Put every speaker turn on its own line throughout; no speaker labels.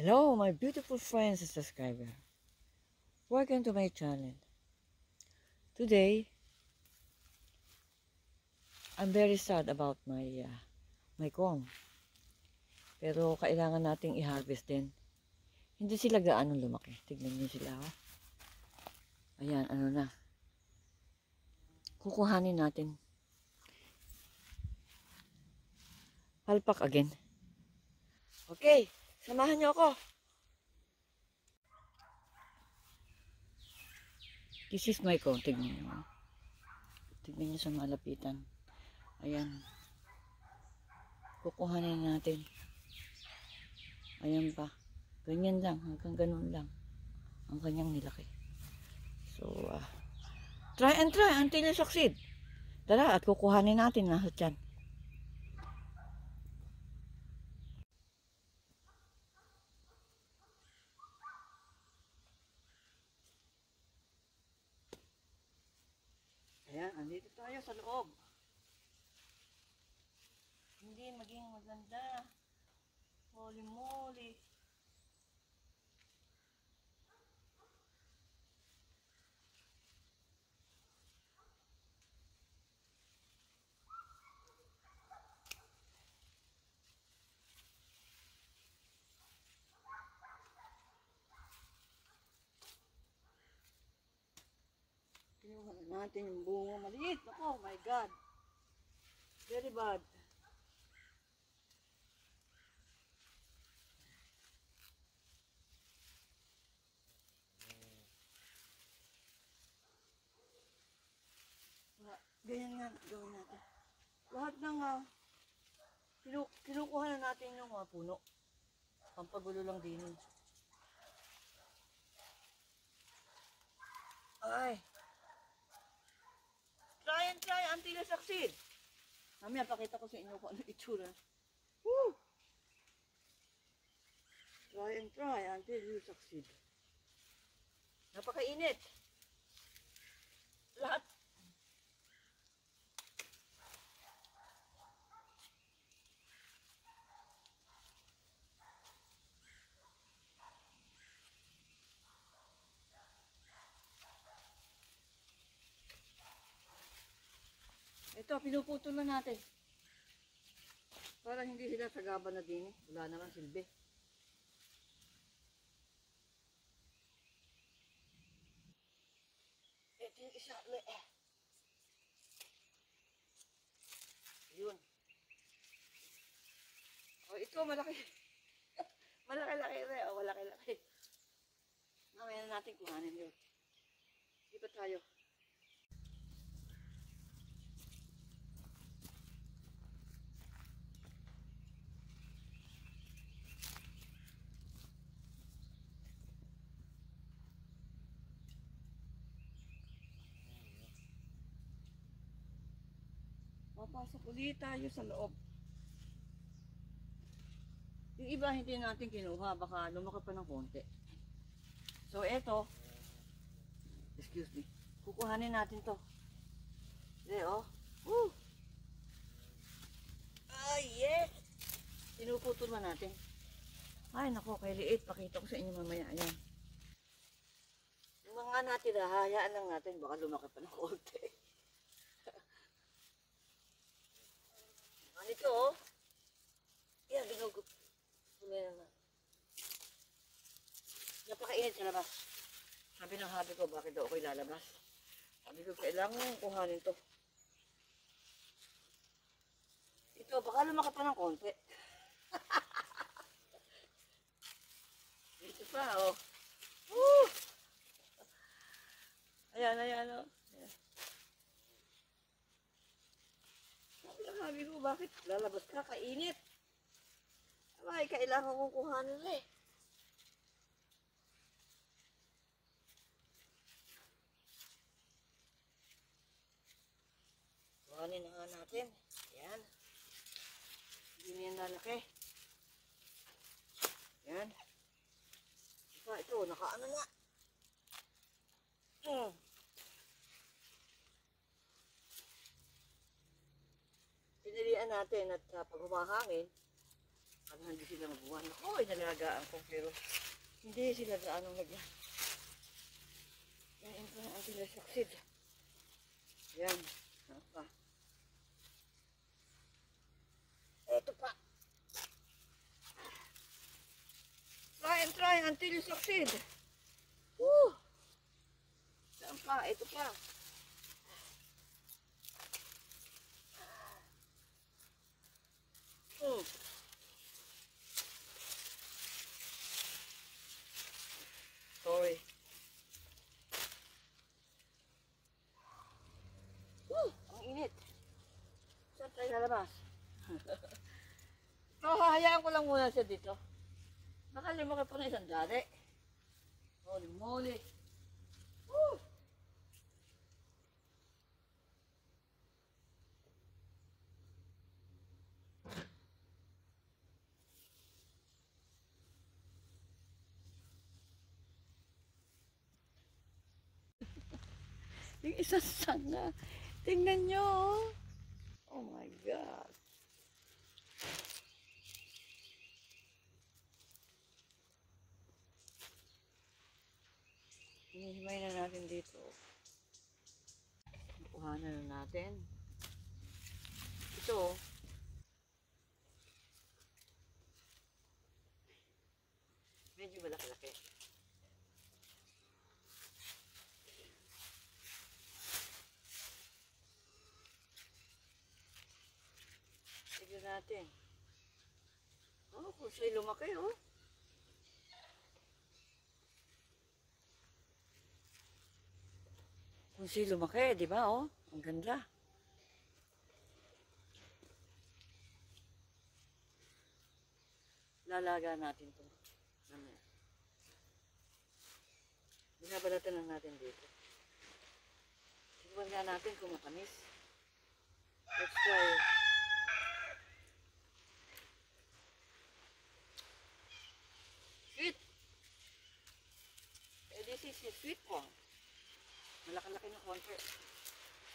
Hello, my beautiful friends and subscribers. Welcome to my channel. Today, I'm very sad about my corn. Pero kailangan nating i-harvest din. Hindi sila gaano lumaki. Tignan niyo sila. Oh. Ayan, ano na. Kukuhanin natin. Palpak again. Okay, samahan niyo ako. This is my corn. Tignan niyo. Tignan niyo sa malapitan. Ayan. Kukuhanin natin. Ayan pa. Ganyan lang. Hanggang ganun lang. Ang kanyang nilaki. So, try and try until you succeed. Tara, at kukuhanin natin lahat yan. Ayan, andito tayo sa loob. Hindi maging maganda. Holy moly. Kinuha na natin yung bunga maliit. Oh my God. Very bad. Ganyan nga gawin natin. Lahat ng kinukuha na natin yung puno. Pampagulo lang din. Ay. Try and try until you succeed. Mamaya pakita ko sa inyo kung ano itsura. Woo! Try and try until you succeed. Napakainit. Lahat. Ito, pinuputol na natin. Para hindi sila sagaban na din. Wala naman silbi. Ito yung isa. Yun. O, ito malaki. Malaki-laki rin. O, malaki-laki. Mamaya na natin kuhanin yun. Di ba tayo? Papasok ulit tayo sa loob. Yung iba hindi natin kinuha, baka lumaki pa ng konti. So eto, excuse me, kukuhanin natin to. There, oh. Woo! Ah, yes! Pinuputol na natin. Ay, nako, kay liit. Pakita ko sa inyo mamaya. Ayan. Yung mga natin, hayaan lang natin. Baka lumaki pa ng konti. Ano ito, oh? Yan, binugup. Napakainit sa labas. Sabi ng habi ko, bakit daw ako'y lalabas? Sabi ko, kailangan kuhanin to. Ito, baka lumaki pa ng konti. Ito pa, oh. Woo! Ayan, ayan, oh. Ayan. Sabi ng habi ko, bakit lalabas ka? Kainit. Ay, kailangan kong kuhanin eh. Kuhanin na nga natin. Ayan. Hindi na yan lalaki. Ayan. Ito, nakaano nga. Pinilian natin at pag humahangin, Ano, hindi sila mabuhan. Ako, inalagaan ko, pero hindi sila gaano nagyan. Yan, ito na ang succeed. Yan. Ano pa? Ito pa. Try and try until you succeed. Woo! Saan pa? Ito pa. Hmm. Sorry. Woo! Ang init. Saan tayo lalabas? So, hahayaan ko lang muna siya dito. Baka lumaki pa na isang dali. Holy moly. Woo! Yung isang sanga. Tingnan nyo. Oh my God. Hinihimay na natin dito. Kuhanan na natin. Ito. Medyo malaki-laki. Tignan natin. Oh, kung siya'y lumaki, oh. Kung siya'y lumaki, di ba, oh? Ang ganda. Lalaga natin ito. Mamaya. Binabalatan lang natin dito. Tignan nga natin kung matamis. Let's try. Sweet! Eh, this is a sweet one. Malaki-laki na konti.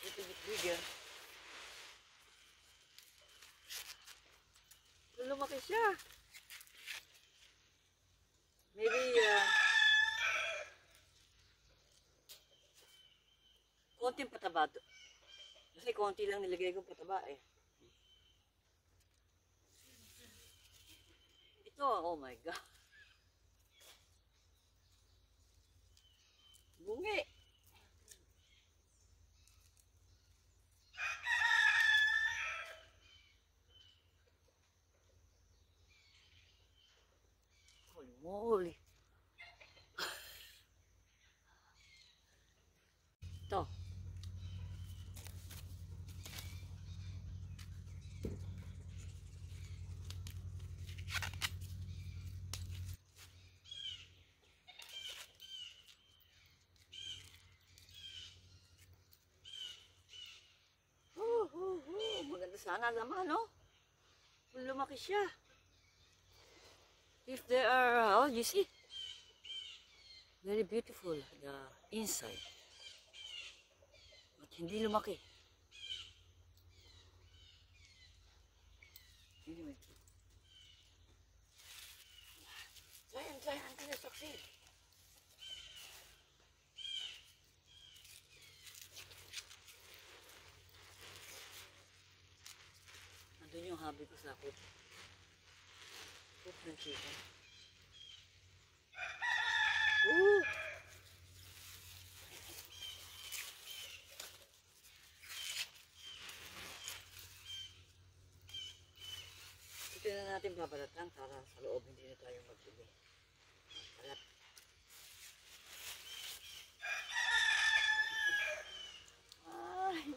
Little bit bigger. Kung lumaki siya. Maybe, konting pataba. Kasi konti lang nilagay kong pataba eh. Ito, oh my God. Bungi. Holy moly. Ito. Maganda sana naman, no? Kung lumaki siya. If there are, oh, you see? Very beautiful, the inside. But hindi lumaki. Anyway. Try until you succeed. Nandun yung hobby ko sa coop. Coop ng chicken. Woo! Ito na natin babalatan para sa loob hindi na tayo magbili. Balat. Ay!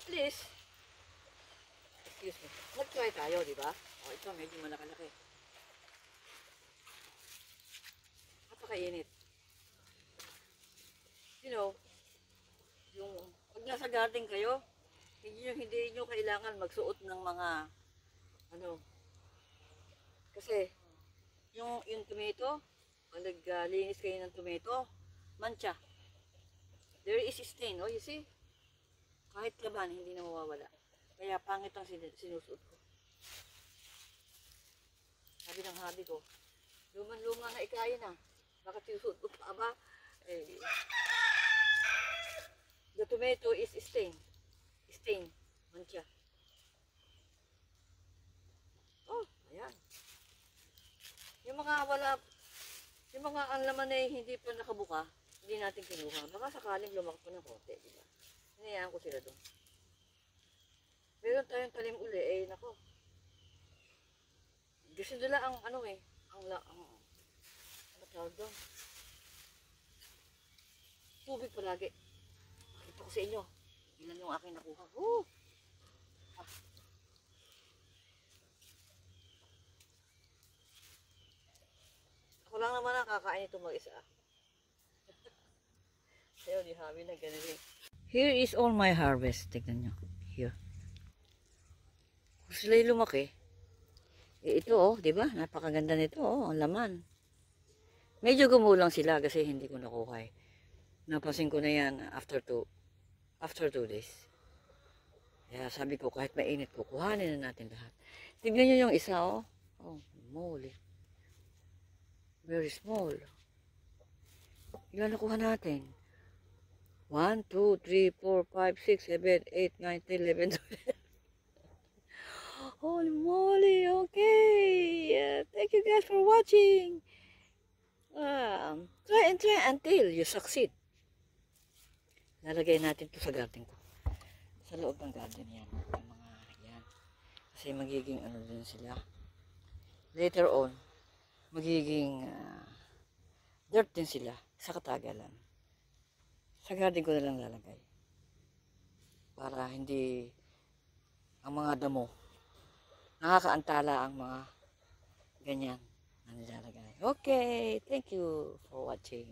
At least, excuse me, nag-try tayo, di ba? O, ito medyo malaki-laki. Napakainit. You know, yung pag nasa garden kayo, hindi nyo kailangan magsuot ng mga ano, kasi yung tomato, pag naglinis kayo ng tomato, mancha. There is stain, oh, you see? Kahit laban, hindi na mawawala. Kaya pangit ang sinusuot ko. Sabi ng habi ko, luman-luma na ikaya na. Bakit sinusuot ko pa ba? Eh, the tomato is stain. Stain. Mancha. Oh, ayan. Yung mga ang laman na hindi pa nakabuka, hindi natin kinuha. Baka sakaling lumak pa ng konti, di ba? Hinayaan ko sila doon. Meron tayong talim uli, eh, nako. Gusto nila ang ano eh, ano tawag doon? Tubig palagi. Pakita ko sa inyo. Ilan yung aking nakuha. Woo! Ah. Ako lang naman ang kakain ito mag-isa. Sayo, di habi na ganun. Here is all my harvest. Tignan nyo. Here. Kung sila'y lumaki, eh, ito oh, di ba? Napakaganda nito oh, ang laman. Medyo gumulang sila kasi hindi ko nakuha eh. Napansin ko na yan after 2 days. Kaya sabi ko kahit mainit ko, kuhanin na natin lahat. Tignan nyo yung isa oh. Oh, moly. Very small. Ilan nakuha natin? 1, 2, 3, 4, 5, 6, 7, 8, 9, 10, 11, 12. Holy moly, okay. Thank you guys for watching. Try until you succeed. Lalagay natin ito sa garden ko. Sa loob ng garden yan. Yung mga yan. Kasi magiging ano din sila. Later on, magiging dirt din sila sa katagalan. Sa garden ko na lang lalagay. Para hindi ang mga damo nakakaantala ang mga ganyan na nilalagay. Okay, thank you for watching.